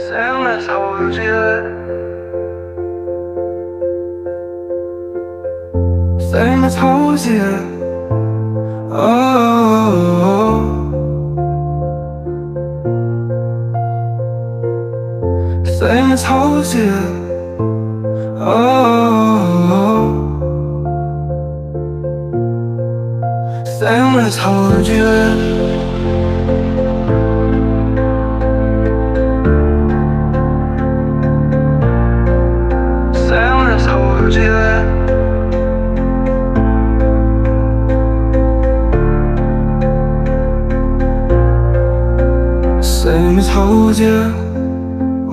Same as hold you. Same as hold you. Oh, same as hold you. Oh, same as hold you. Same as hold you.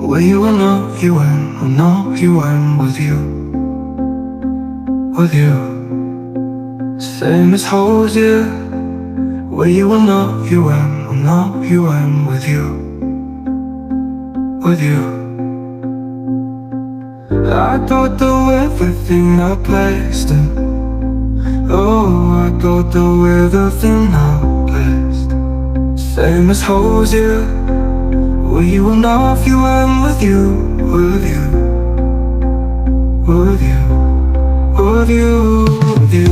Where you will know you went, I know you went with you. With you. Same as hold you. Where you will know you went, I know you went with you. With you. I don't do everything I placed in. Oh, I don't do everything I placed. Same as hold you. Well, you will know if you went with you, with you, with you, with you, with you.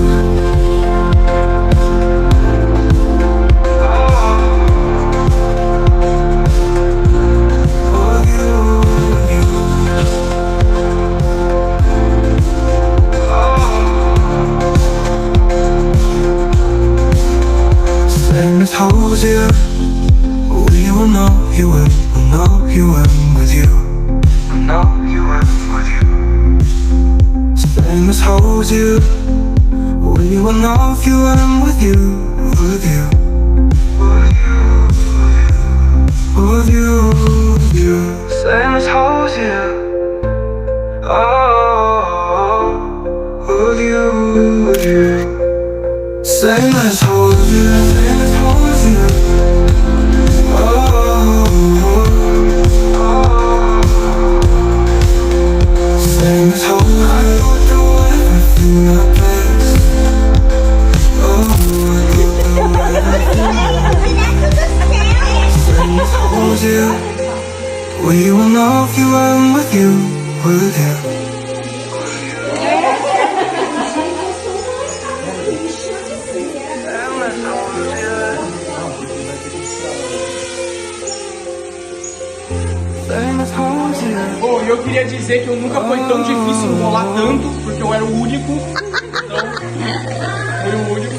Same as hold you. We will know you will, I know you went with you. I know you went with you. Same as hold you. We will know if you went with you, with you, with you, with you. Same as hold you. Oh, with you, with you. Same as hold you. Same as hold you. Same as hold you. I don't do everything I place. Oh, I don't do everything. Same as hold you. We will know if you went with you, with you. Bom, eu queria dizer que eu nunca foi tão difícil enrolar tanto, porque eu era o único. Então, foi o único.